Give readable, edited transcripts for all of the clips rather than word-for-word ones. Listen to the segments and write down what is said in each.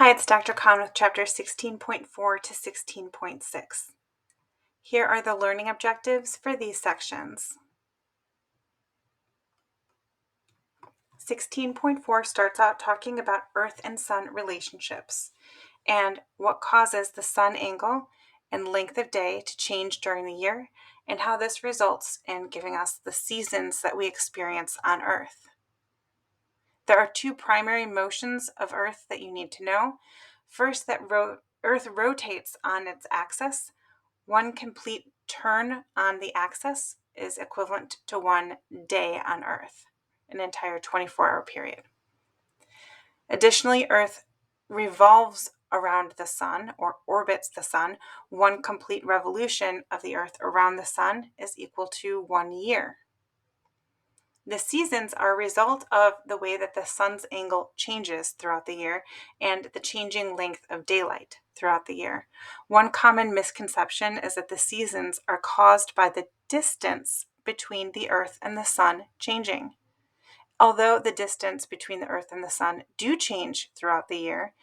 Hi, it's Dr. Khan with Chapter 16.4 to 16.6. Here are the learning objectives for these sections. 16.4 starts out talking about Earth and Sun relationships and what causes the sun angle and length of day to change during the year and how this results in giving us the seasons that we experience on Earth. There are two primary motions of Earth that you need to know. First, that Earth rotates on its axis. One complete turn on the axis is equivalent to one day on Earth, an entire 24-hour period. Additionally, Earth revolves around the sun or orbits the sun. One complete revolution of the Earth around the sun is equal to 1 year. The seasons are a result of the way that the sun's angle changes throughout the year and the changing length of daylight throughout the year. One common misconception is that the seasons are caused by the distance between the Earth and the sun changing. Although the distance between the Earth and the sun do change throughout the year,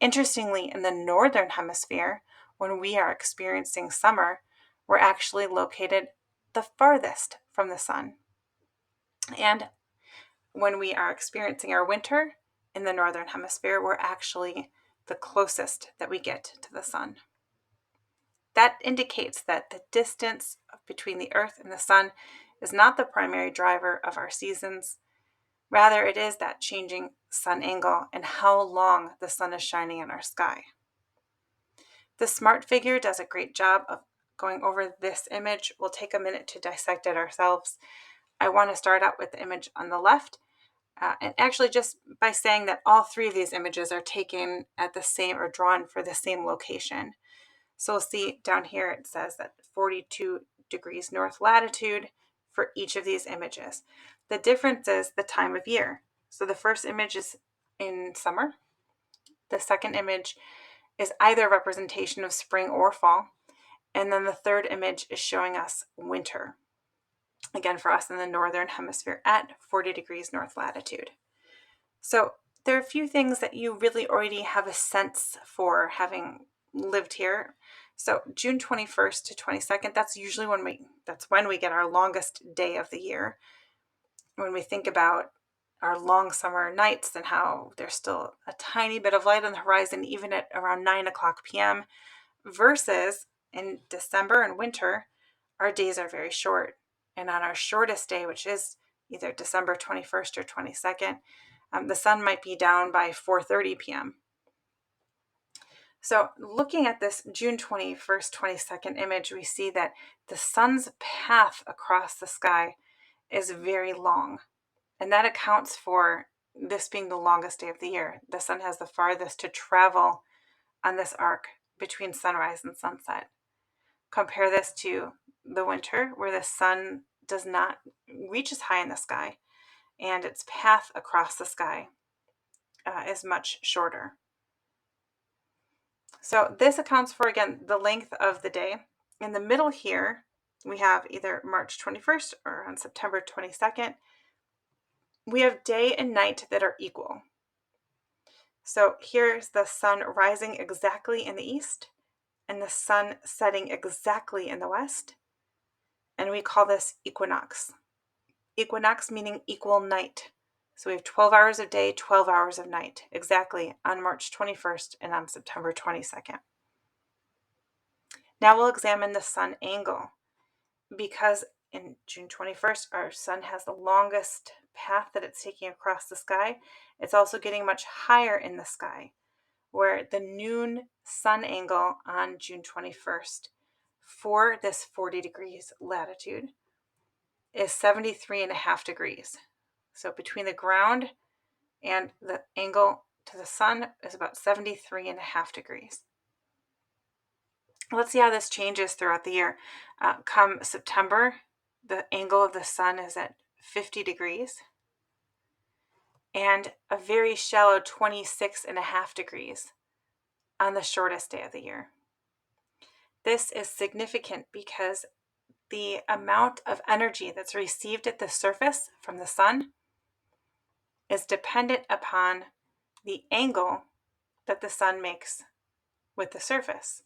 interestingly, in the northern hemisphere, when we are experiencing summer, we're actually located the farthest from the sun. And when we are experiencing our winter in the northern hemisphere, we're actually the closest that we get to the sun. That indicates that the distance between the Earth and the sun is not the primary driver of our seasons. Rather, it is that changing sun angle and how long the sun is shining in our sky. The SMART figure does a great job of going over this image. We'll take a minute to dissect it ourselves. I want to start out with the image on the left. And actually, just by saying that all three of these images are taken at the same or drawn for the same location. So we'll see down here it says that 42 degrees north latitude for each of these images. The difference is the time of year. So the first image is in summer. The second image is either a representation of spring or fall. And then the third image is showing us winter. Again, for us in the northern hemisphere at 40 degrees north latitude. So there are a few things that you really already have a sense for having lived here. So June 21st to 22nd, that's usually when we get our longest day of the year. When we think about our long summer nights and how there's still a tiny bit of light on the horizon, even at around 9 o'clock p.m., versus in December and winter, our days are very short. And on our shortest day, which is either December 21st or 22nd, the sun might be down by 4:30 p.m. So looking at this June 21st, 22nd image, we see that the sun's path across the sky is very long. And that accounts for this being the longest day of the year. The sun has the farthest to travel on this arc between sunrise and sunset. Compare this to the winter, where the sun does not reach as high in the sky, and its path across the sky is much shorter. So this accounts for, again, the length of the day. In the middle here, we have either March 21st or on September 22nd. We have day and night that are equal. So here's the sun rising exactly in the east and the sun setting exactly in the west. And we call this equinox. Equinox meaning equal night. So we have 12 hours of day, 12 hours of night, exactly on March 21st and on September 22nd. Now we'll examine the sun angle. Because in June 21st, our sun has the longest path that it's taking across the sky, it's also getting much higher in the sky, where the noon sun angle on June 21st for this 40 degrees latitude is 73.5 degrees. So between the ground and the angle to the sun is about 73.5 degrees. Let's see how this changes throughout the year. Come September, the angle of the sun is at 50 degrees and a very shallow 26.5 degrees on the shortest day of the year. This is significant because the amount of energy that's received at the surface from the sun is dependent upon the angle that the sun makes with the surface.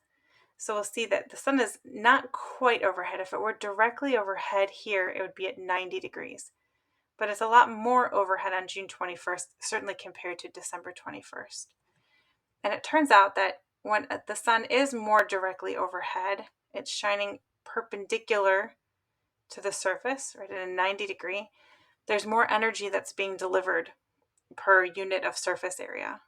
So we'll see that the sun is not quite overhead. If it were directly overhead here, it would be at 90 degrees. But it's a lot more overhead on June 21st, certainly compared to December 21st. And it turns out that when the sun is more directly overhead, it's shining perpendicular to the surface, right at a 90 degree, there's more energy that's being delivered per unit of surface area.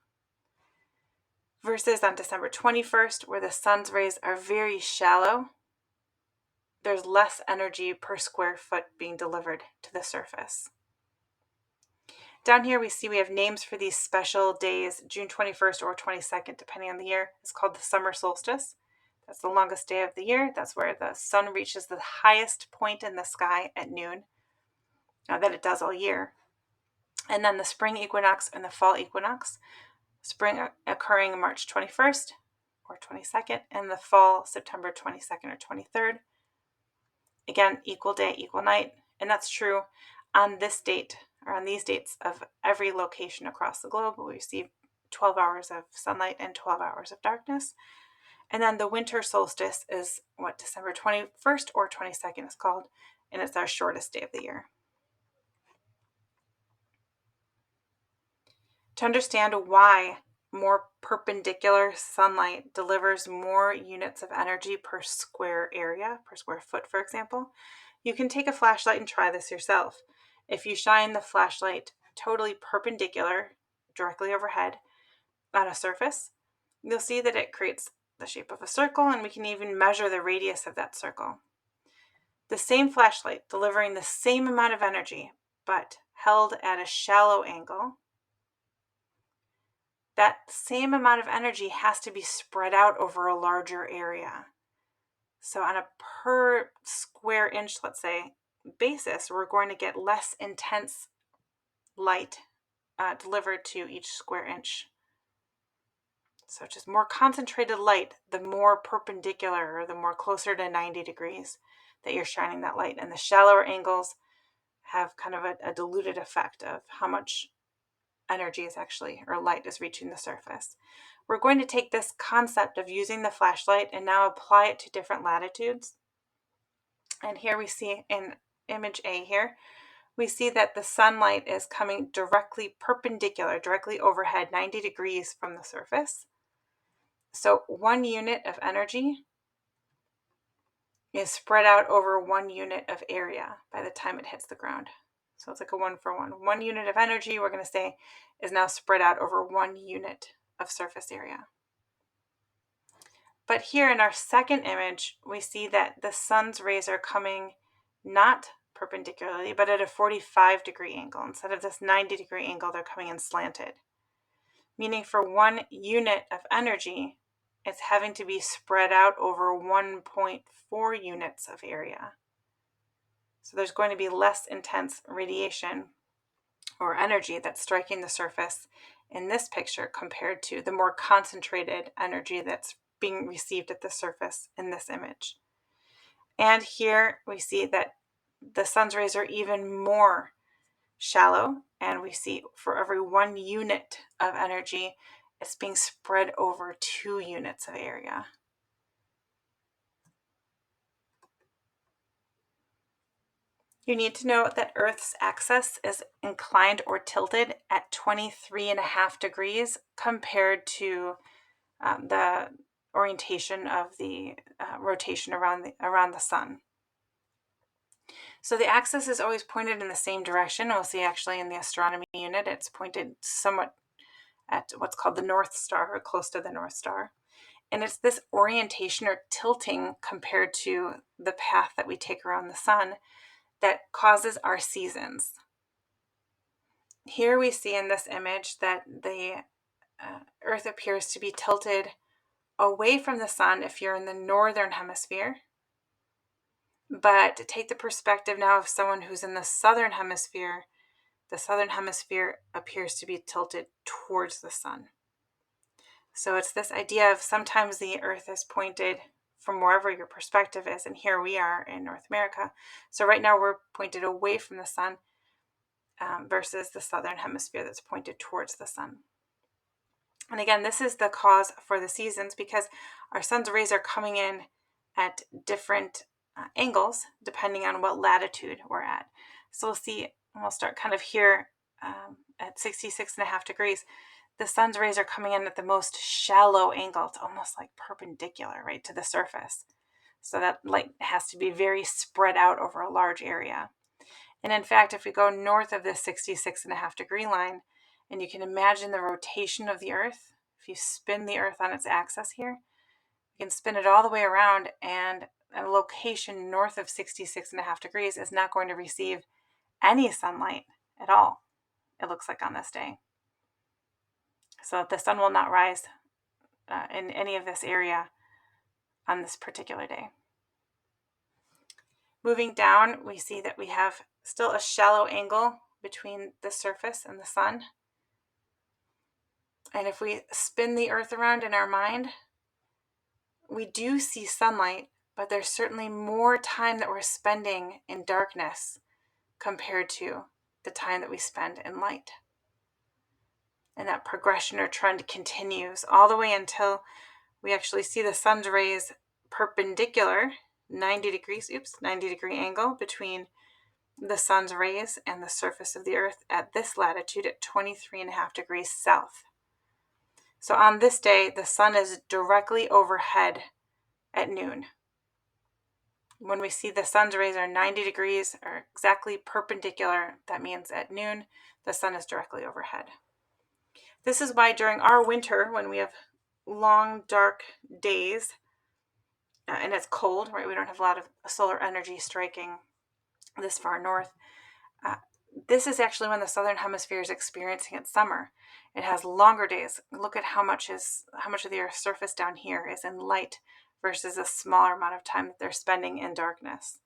Versus on December 21st, where the sun's rays are very shallow, there's less energy per square foot being delivered to the surface. Down here we have names for these special days, June 21st or 22nd, depending on the year. It's called the summer solstice. That's the longest day of the year. That's where the sun reaches the highest point in the sky at noon, that it does all year. And then the spring equinox and the fall equinox, spring occurring March 21st or 22nd, and the fall September 22nd or 23rd. Again, equal day, equal night. And that's true on this date, or on these dates of every location across the globe. We receive 12 hours of sunlight and 12 hours of darkness. And then the winter solstice is what December 21st or 22nd is called, and it's our shortest day of the year. To understand why more perpendicular sunlight delivers more units of energy per square area, per square foot, for example, you can take a flashlight and try this yourself. If you shine the flashlight totally perpendicular, directly overhead on a surface, you'll see that it creates the shape of a circle, and we can even measure the radius of that circle. The same flashlight delivering the same amount of energy, but held at a shallow angle, that same amount of energy has to be spread out over a larger area. So on a per square inch, let's say, basis, we're going to get less intense light delivered to each square inch. So just more concentrated light, the more perpendicular, or the more closer to 90 degrees that you're shining that light. And the shallower angles have kind of a diluted effect of how much energy is actually, or light is reaching the surface. We're going to take this concept of using the flashlight and now apply it to different latitudes. And here we see in image A here, we see that the sunlight is coming directly perpendicular, directly overhead, 90 degrees from the surface. So 1 unit of energy is spread out over 1 unit of area by the time it hits the ground. So it's like a 1-for-1. 1 unit of energy, we're going to say, is now spread out over 1 unit of surface area. But here in our second image, we see that the sun's rays are coming not perpendicularly, but at a 45-degree angle. Instead of this 90-degree angle, they're coming in slanted. Meaning for 1 unit of energy, it's having to be spread out over 1.4 units of area. So there's going to be less intense radiation or energy that's striking the surface in this picture compared to the more concentrated energy that's being received at the surface in this image. And here we see that the sun's rays are even more shallow, and we see for every 1 unit of energy, it's being spread over 2 units of area. You need to know that Earth's axis is inclined or tilted at 23.5 degrees compared to the orientation of the rotation around the sun. So the axis is always pointed in the same direction. We'll see actually in the astronomy unit, it's pointed somewhat at what's called the North Star, or close to the North Star. And it's this orientation or tilting compared to the path that we take around the sun that causes our seasons. Here we see in this image that the Earth appears to be tilted away from the sun if you're in the northern hemisphere. But to take the perspective now of someone who's in the southern hemisphere appears to be tilted towards the sun. So it's this idea of sometimes the Earth is pointed from wherever your perspective is, and here we are in North America. So right now we're pointed away from the sun versus the southern hemisphere that's pointed towards the sun. And again, this is the cause for the seasons because our sun's rays are coming in at different angles depending on what latitude we're at. So we'll see, we'll start kind of here at 66.5 degrees. The sun's rays are coming in at the most shallow angle. It's almost like perpendicular, right, to the surface. So that light has to be very spread out over a large area. And in fact, if we go north of this 66.5 degree line, and you can imagine the rotation of the Earth, if you spin the Earth on its axis here, you can spin it all the way around, and a location north of 66.5 degrees is not going to receive any sunlight at all, it looks like on this day. So the sun will not rise in any of this area on this particular day. Moving down, we see that we have still a shallow angle between the surface and the sun. And if we spin the Earth around in our mind, we do see sunlight, but there's certainly more time that we're spending in darkness compared to the time that we spend in light. And that progression or trend continues all the way until we actually see the sun's rays perpendicular, 90 degree angle between the sun's rays and the surface of the Earth at this latitude at 23.5 degrees south. So on this day, the sun is directly overhead at noon. When we see the sun's rays are 90 degrees or exactly perpendicular, that means at noon, the sun is directly overhead. This is why during our winter, when we have long, dark days, and it's cold, right? We don't have a lot of solar energy striking this far north. This is actually when the southern hemisphere is experiencing its summer. It has longer days. Look at how much of the Earth's surface down here is in light versus a smaller amount of time that they're spending in darkness.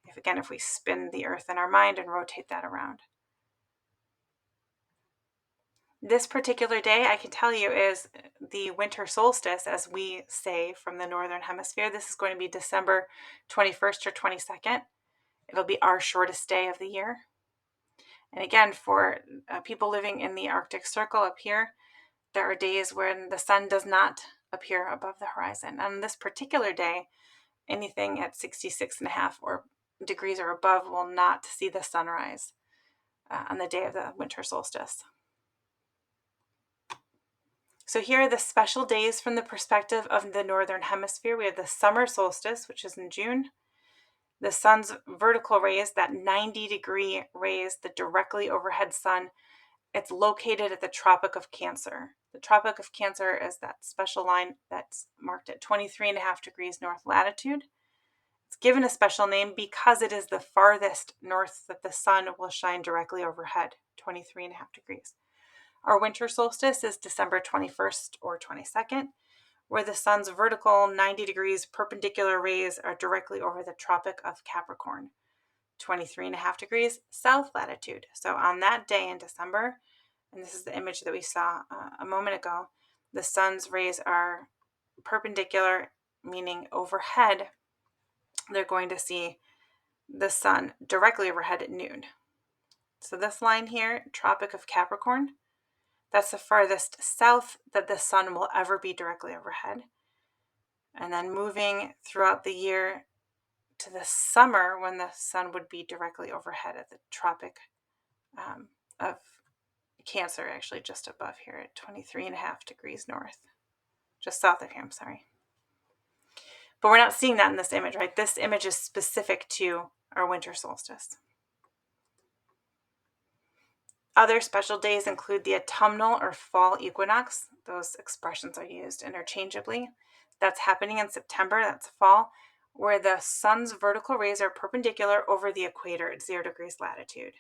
If we spin the Earth in our mind and rotate that around. This particular day, I can tell you, is the winter solstice, as we say from the northern hemisphere. This is going to be December 21st or 22nd. It'll be our shortest day of the year. And again, for people living in the Arctic Circle up here, there are days when the sun does not appear above the horizon. On this particular day, anything at 66.5 degrees or above will not see the sunrise on the day of the winter solstice. So here are the special days from the perspective of the northern hemisphere. We have the summer solstice, which is in June. The sun's vertical rays, that 90 degree rays, the directly overhead sun, it's located at the Tropic of Cancer. The Tropic of Cancer is that special line that's marked at 23.5 degrees north latitude. It's given a special name because it is the farthest north that the sun will shine directly overhead, 23.5 degrees. Our winter solstice is December 21st or 22nd, where the sun's vertical 90 degrees perpendicular rays are directly over the Tropic of Capricorn, 23.5 degrees south latitude. So on that day in December, and this is the image that we saw a moment ago, the sun's rays are perpendicular, meaning overhead. They're going to see the sun directly overhead at noon. So this line here, Tropic of Capricorn, that's the farthest south that the sun will ever be directly overhead. And then moving throughout the year to the summer when the sun would be directly overhead at the Tropic of Cancer, actually just above here at 23.5 degrees north, just south of here, I'm sorry. But we're not seeing that in this image, right? This image is specific to our winter solstice. Other special days include the autumnal or fall equinox. Those expressions are used interchangeably. That's happening in September, that's fall, where the sun's vertical rays are perpendicular over the equator at 0 degrees latitude.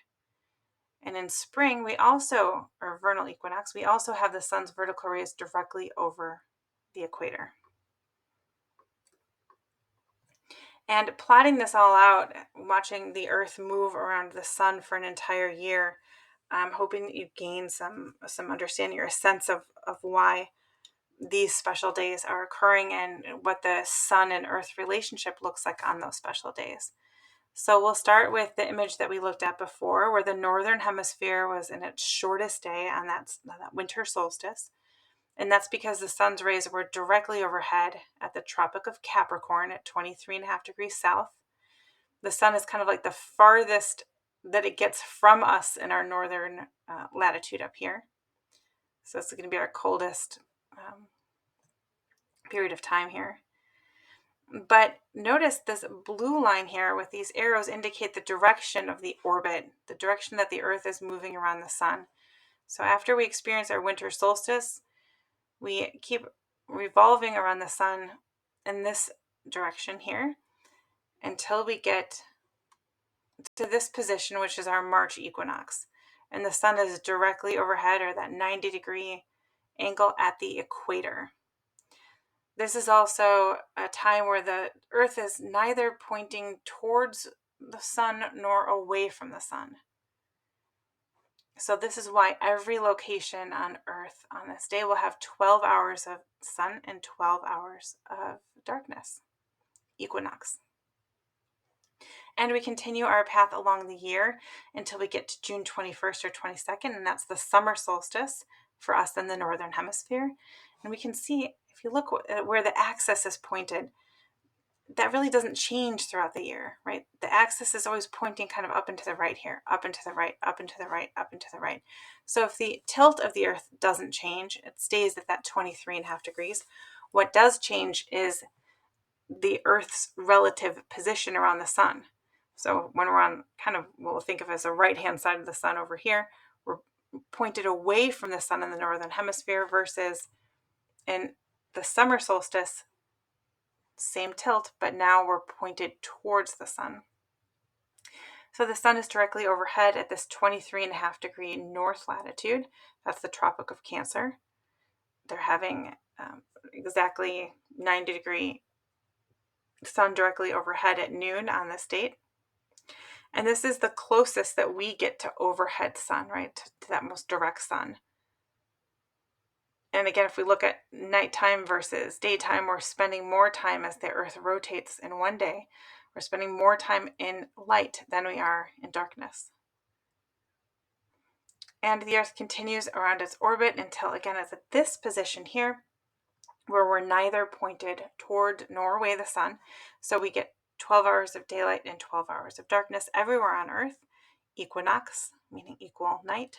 And in spring, or vernal equinox, we also have the sun's vertical rays directly over the equator. And plotting this all out, watching the Earth move around the sun for an entire year, I'm hoping that you gain some understanding or a sense of why these special days are occurring and what the sun and Earth relationship looks like on those special days. So we'll start with the image that we looked at before, where the northern hemisphere was in its shortest day on that winter solstice. And that's because the sun's rays were directly overhead at the Tropic of Capricorn at 23.5 degrees south. The sun is kind of like the farthest that it gets from us in our northern latitude up here. So it's going to be our coldest period of time here. But notice this blue line here with these arrows indicate the direction of the orbit, the direction that the Earth is moving around the sun. So after we experience our winter solstice, we keep revolving around the sun in this direction here until we get to this position, which is our March equinox. And the sun is directly overhead, or that 90-degree angle at the equator. This is also a time where the Earth is neither pointing towards the sun nor away from the sun. So this is why every location on Earth on this day will have 12 hours of sun and 12 hours of darkness, equinox. And we continue our path along the year until we get to June 21st or 22nd, and that's the summer solstice for us in the northern hemisphere. And we can see, if you look at where the axis is pointed, that really doesn't change throughout the year, right? The axis is always pointing kind of up and to the right here, up and to the right, up and to the right, up and to the right. So if the tilt of the Earth doesn't change, it stays at that 23.5 degrees. What does change is the Earth's relative position around the sun. So when we're on kind of what we'll think of as a right-hand side of the sun over here, we're pointed away from the sun in the northern hemisphere, versus in the summer solstice, same tilt, but now we're pointed towards the sun. So the sun is directly overhead at this 23.5 degree north latitude. That's the Tropic of Cancer. They're having exactly 90-degree sun directly overhead at noon on this date. And this is the closest that we get to overhead sun, right? To that most direct sun. And again, if we look at nighttime versus daytime, we're spending more time as the Earth rotates in one day. We're spending more time in light than we are in darkness. And the Earth continues around its orbit until, again, it's at this position here, where we're neither pointed toward nor away the sun. So we get 12 hours of daylight and 12 hours of darkness everywhere on Earth. Equinox, meaning equal night.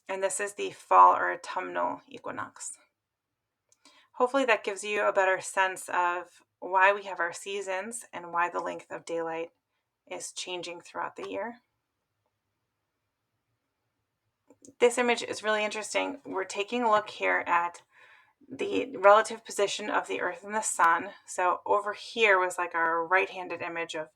And this is the fall or autumnal equinox. Hopefully that gives you a better sense of why we have our seasons and why the length of daylight is changing throughout the year. This image is really interesting. We're taking a look here at the relative position of the Earth and the sun. So over here was like our right-handed image of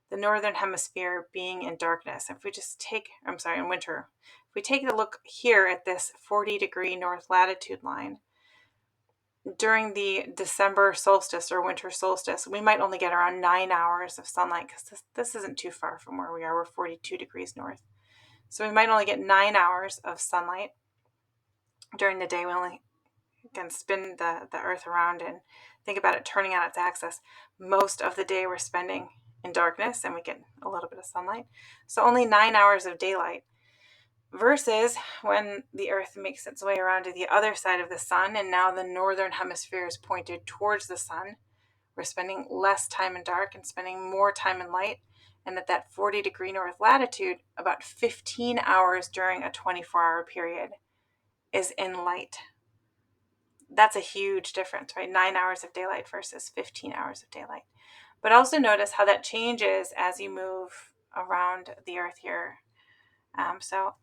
the northern hemisphere being in darkness. If we just take, in winter. If we take a look here at this 40-degree north latitude line, during the December solstice or winter solstice, we might only get around 9 hours of sunlight, because this isn't too far from where we are. We're 42 degrees north. So we might only get 9 hours of sunlight during the day. We only can spin the Earth around and think about it turning on its axis. Most of the day we're spending in darkness, and we get a little bit of sunlight. So only 9 hours of daylight. Versus when the Earth makes its way around to the other side of the sun, and now the northern hemisphere is pointed towards the sun, we're spending less time in dark and spending more time in light. And at that 40-degree north latitude, about 15 hours during a 24-hour period is in light. That's a huge difference, right? 9 hours of daylight versus 15 hours of daylight. But also notice how that changes as you move around the Earth here. So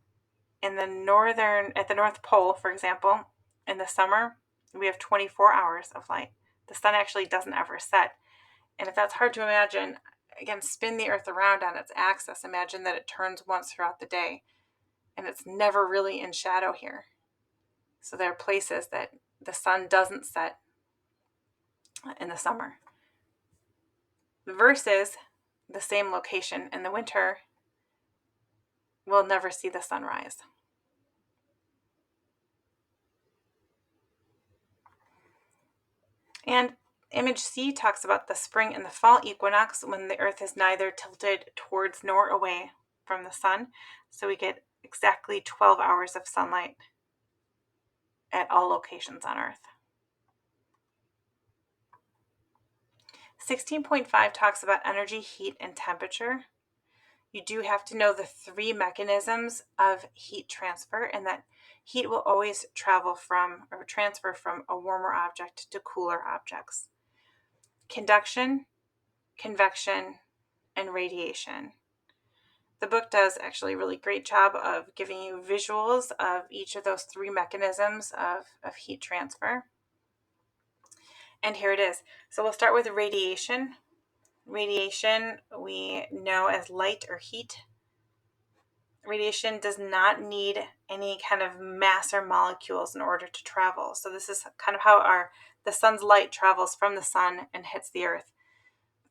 at the North Pole, for example, in the summer, we have 24 hours of light. The sun actually doesn't ever set. And if that's hard to imagine, again, spin the Earth around on its axis. Imagine that it turns once throughout the day, and it's never really in shadow here. So there are places that the sun doesn't set in the summer. Versus the same location in the winter, we'll never see the sunrise. And image C talks about the spring and the fall equinox, when the Earth is neither tilted towards nor away from the sun. So we get exactly 12 hours of sunlight. at all locations on Earth. 16.5 talks about energy, heat, and temperature. You do have to know the three mechanisms of heat transfer, and that heat will always travel from or transfer from a warmer object to cooler objects. Conduction, convection, and radiation. The book does actually a really great job of giving you visuals of each of those three mechanisms of heat transfer. And here it is. So we'll start with radiation. Radiation we know as light or heat. Radiation does not need any kind of mass or molecules in order to travel. So this is kind of how the sun's light travels from the sun and hits the earth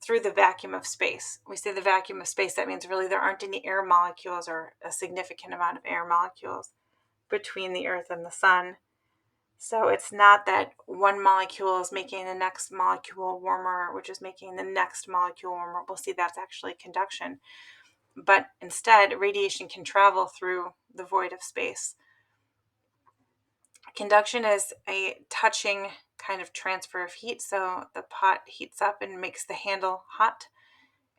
through the vacuum of space. We say the vacuum of space, that means really there aren't any air molecules or a significant amount of air molecules between the earth and the sun. So it's not that one molecule is making the next molecule warmer, which is making the next molecule warmer. We'll see that's actually conduction. But instead, radiation can travel through the void of space. Conduction is a touching kind of transfer of heat. So the pot heats up and makes the handle hot.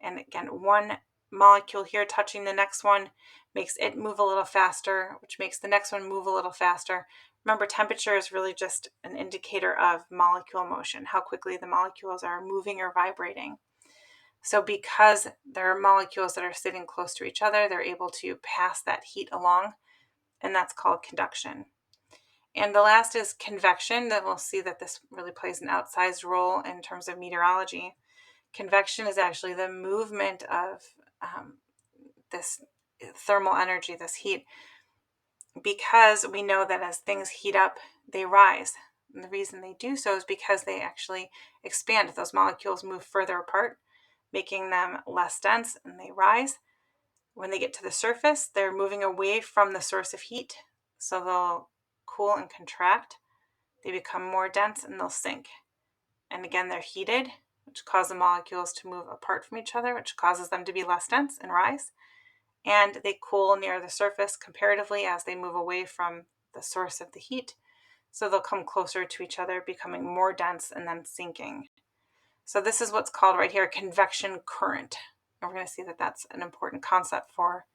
And again, one molecule here touching the next one makes it move a little faster, which makes the next one move a little faster. Remember, temperature is really just an indicator of molecule motion, how quickly the molecules are moving or vibrating. So because there are molecules that are sitting close to each other, they're able to pass that heat along, and that's called conduction. And the last is convection. That we'll see that this really plays an outsized role in terms of meteorology. Convection is actually the movement of this thermal energy, this heat, because we know that as things heat up, they rise. And the reason they do so is because they actually expand. Those molecules move further apart, making them less dense, and they rise. When they get to the surface, they're moving away from the source of heat, so they'll cool and contract. They become more dense and they'll sink. And again, they're heated, which causes the molecules to move apart from each other, which causes them to be less dense and rise. And they cool near the surface comparatively as they move away from the source of the heat. So they'll come closer to each other, becoming more dense and then sinking. So this is what's called right here convection current. And we're going to see that that's an important concept for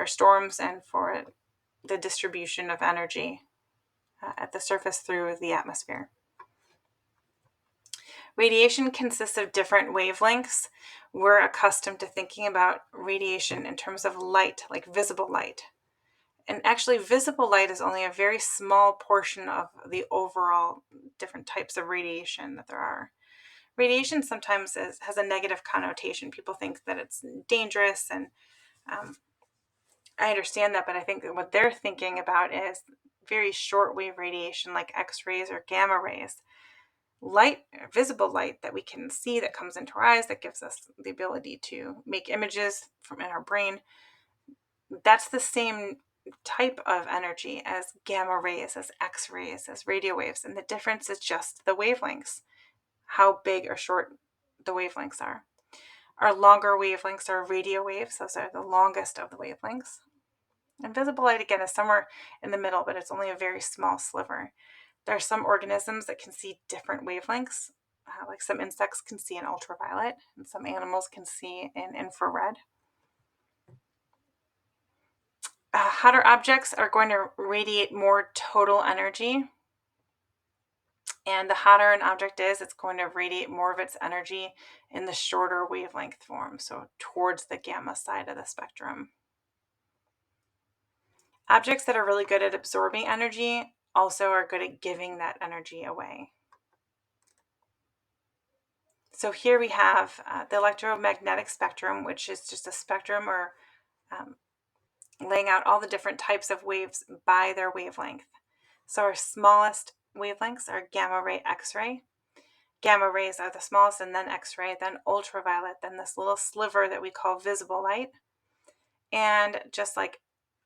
storms and for the distribution of energy at the surface through the atmosphere. Radiation consists of different wavelengths. We're accustomed to thinking about radiation in terms of light, like visible light. And actually, visible light is only a very small portion of the overall different types of radiation that there are. Radiation sometimes has a negative connotation. People think that it's dangerous, and I understand that, but I think that what they're thinking about is very shortwave radiation like X-rays or gamma rays. Light, visible light that we can see that comes into our eyes, that gives us the ability to make images from in our brain, that's the same type of energy as gamma rays, as X-rays, as radio waves. And the difference is just the wavelengths, how big or short the wavelengths are. Our longer wavelengths are radio waves. Those are the longest of the wavelengths. And visible light, again, is somewhere in the middle, but it's only a very small sliver. There are some organisms that can see different wavelengths, like some insects can see in ultraviolet, and some animals can see in infrared. Hotter objects are going to radiate more total energy. And the hotter an object is, it's going to radiate more of its energy in the shorter wavelength form, so towards the gamma side of the spectrum. Objects that are really good at absorbing energy also are good at giving that energy away. So here we have the electromagnetic spectrum, which is just a spectrum or laying out all the different types of waves by their wavelength. So our smallest wavelengths are gamma ray, X-ray. Gamma rays are the smallest, and then X-ray, then ultraviolet, then this little sliver that we call visible light. And just like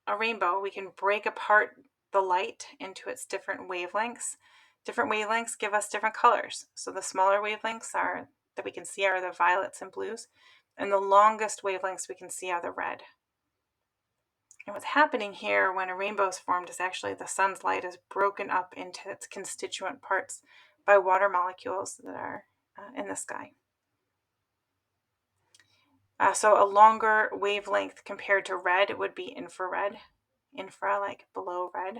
a rainbow, we can break apart the light into its different wavelengths. Different wavelengths give us different colors. So the smaller wavelengths that we can see are the violets and blues, and the longest wavelengths we can see are the red. And what's happening here when a rainbow is formed is actually the sun's light is broken up into its constituent parts by water molecules that are in the sky. So a longer wavelength compared to red would be infrared, like below red.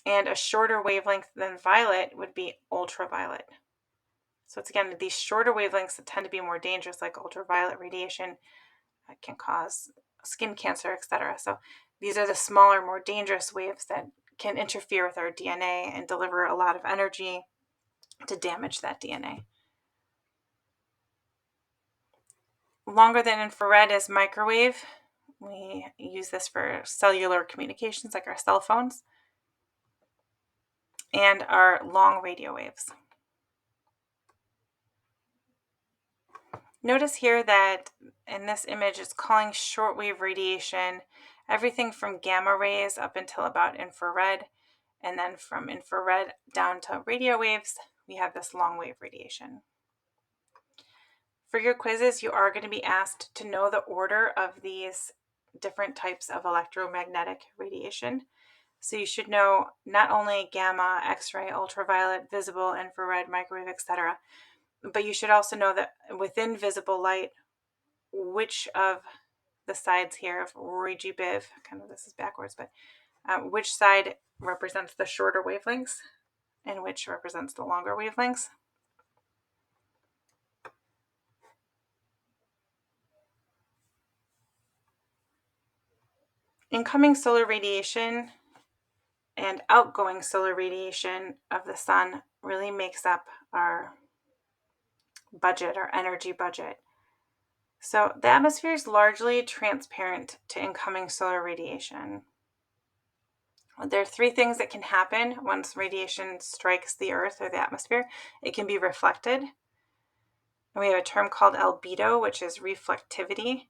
And a shorter wavelength than violet would be ultraviolet. So it's again these shorter wavelengths that tend to be more dangerous, like ultraviolet radiation, can cause skin cancer, etc. So these are the smaller, more dangerous waves that can interfere with our DNA and deliver a lot of energy to damage that DNA. Longer than infrared is microwave. We use this for cellular communications like our cell phones, and our long radio waves. Notice here that in this image it's calling shortwave radiation everything from gamma rays up until about infrared, and then from infrared down to radio waves, we have this long wave radiation. For your quizzes, you are going to be asked to know the order of these different types of electromagnetic radiation. So you should know not only gamma, X-ray, ultraviolet, visible, infrared, microwave, etc., but you should also know that within visible light, which of the sides here of Roy G. Biv, kind of this is backwards, but which side represents the shorter wavelengths and which represents the longer wavelengths. Incoming solar radiation and outgoing solar radiation of the sun really makes up our budget, our energy budget. So the atmosphere is largely transparent to incoming solar radiation. There are three things that can happen once radiation strikes the Earth or the atmosphere. It can be reflected. And we have a term called albedo, which is reflectivity.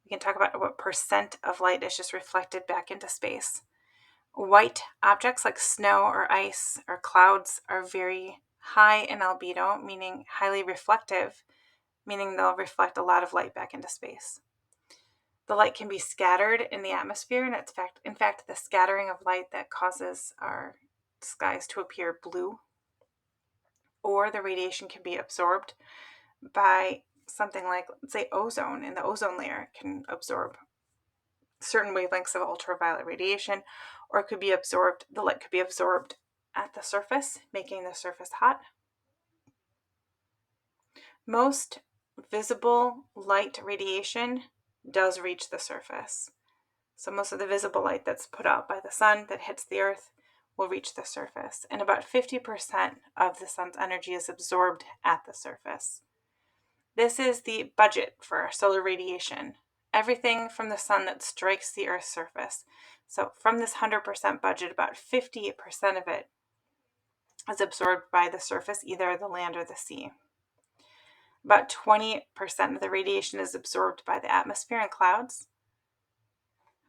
We can talk about what percent of light is just reflected back into space. White objects like snow or ice or clouds are very high in albedo, meaning highly reflective, meaning they'll reflect a lot of light back into space. The light can be scattered in the atmosphere, and it's in fact the scattering of light that causes our skies to appear blue. Or the radiation can be absorbed by something like, let's say, ozone, and the ozone layer can absorb certain wavelengths of ultraviolet radiation, or it could be absorbed, the light could be absorbed at the surface, making the surface hot. Most visible light radiation does reach the surface. So most of the visible light that's put out by the sun that hits the Earth will reach the surface. And about 50% of the sun's energy is absorbed at the surface. This is the budget for solar radiation. Everything from the sun that strikes the Earth's surface. So from this 100% budget, about 50% of it is absorbed by the surface, either the land or the sea. About 20% of the radiation is absorbed by the atmosphere and clouds.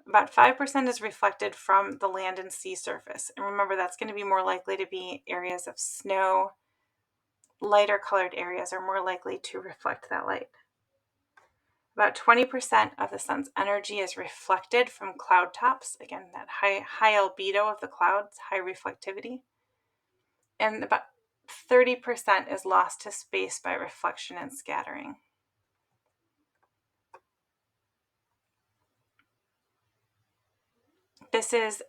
About 5% is reflected from the land and sea surface. And remember, that's going to be more likely to be areas of snow. Lighter colored areas are more likely to reflect that light. About 20% of the sun's energy is reflected from cloud tops. Again, that high albedo of the clouds, high reflectivity. And about 30% is lost to space by reflection and scattering. This is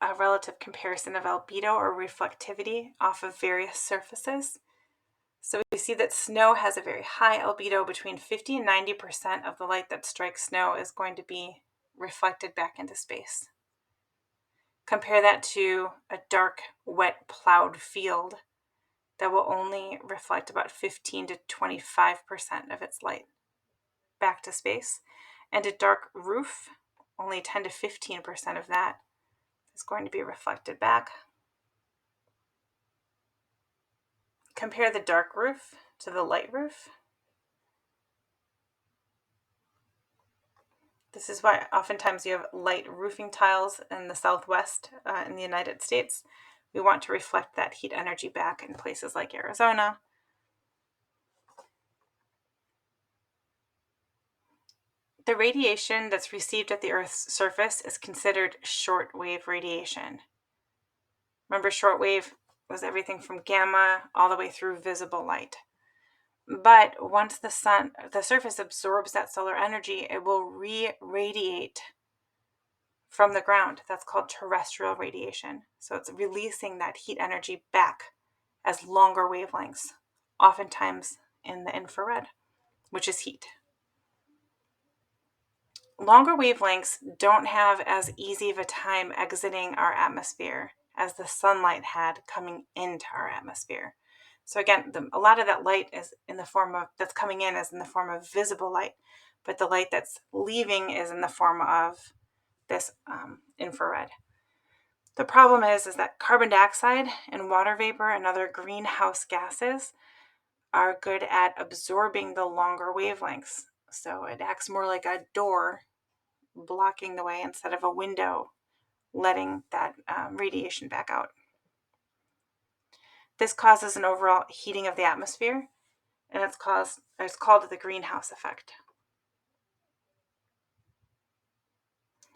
a relative comparison of albedo or reflectivity off of various surfaces. So we see that snow has a very high albedo. Between 50 and 90% of the light that strikes snow is going to be reflected back into space. Compare that to a dark, wet, plowed field that will only reflect about 15 to 25% of its light back to space. And a dark roof, only 10 to 15% of that is going to be reflected back. Compare the dark roof to the light roof. This is why oftentimes you have light roofing tiles in the Southwest in the United States. We want to reflect that heat energy back in places like Arizona. The radiation that's received at the Earth's surface is considered shortwave radiation. Remember, shortwave was everything from gamma all the way through visible light. But once the surface absorbs that solar energy, it will re-radiate from the ground. That's called terrestrial radiation. So it's releasing that heat energy back as longer wavelengths, oftentimes in the infrared, which is heat. Longer wavelengths don't have as easy of a time exiting our atmosphere as the sunlight had coming into our atmosphere. So again, a lot of that light is that's coming in is in the form of visible light, but the light that's leaving is in the form of this infrared. The problem is that carbon dioxide and water vapor and other greenhouse gases are good at absorbing the longer wavelengths. So it acts more like a door blocking the way instead of a window letting that radiation back out. This causes an overall heating of the atmosphere, and it's called the greenhouse effect.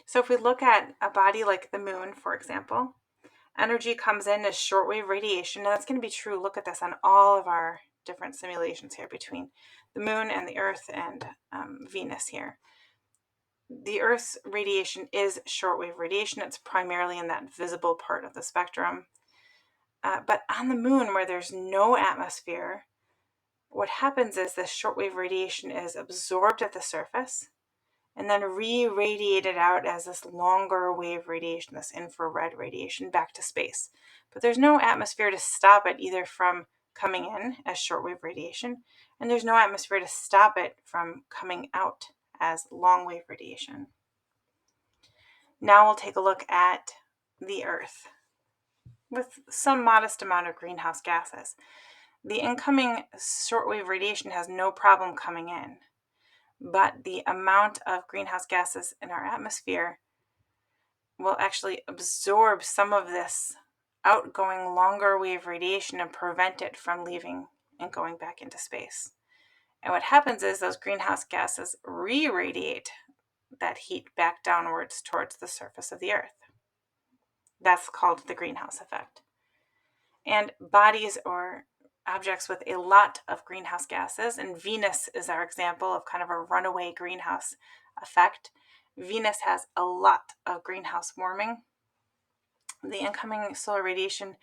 So if we look at a body like the moon, for example, energy comes in as shortwave radiation, and that's going to be true. Look at this on all of our different simulations here between the moon and the Earth and Venus here. The Earth's radiation is shortwave radiation. It's primarily in that visible part of the spectrum. But on the moon, where there's no atmosphere, what happens is this shortwave radiation is absorbed at the surface and then re-radiated out as this longer wave radiation, this infrared radiation, back to space. But there's no atmosphere to stop it either from coming in as shortwave radiation, and there's no atmosphere to stop it from coming out as long wave radiation. Now we'll take a look at the Earth with some modest amount of greenhouse gases. The incoming shortwave radiation has no problem coming in, but the amount of greenhouse gases in our atmosphere will actually absorb some of this outgoing longer wave radiation and prevent it from leaving and going back into space. And what happens is those greenhouse gases re-radiate that heat back downwards towards the surface of the Earth. That's called the greenhouse effect. And bodies or objects with a lot of greenhouse gases, and Venus is our example of kind of a runaway greenhouse effect. Venus has a lot of greenhouse warming. The incoming solar radiation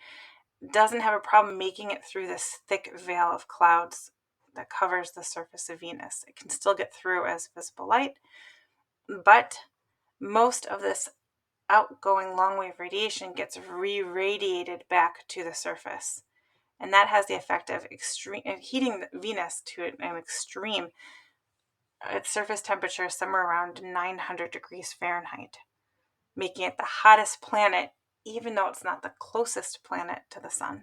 doesn't have a problem making it through this thick veil of clouds that covers the surface of Venus. It can still get through as visible light, but most of this outgoing long wave radiation gets re-radiated back to the surface. And that has the effect of heating Venus to an extreme. Its surface temperature is somewhere around 900 degrees Fahrenheit, making it the hottest planet, even though it's not the closest planet to the sun.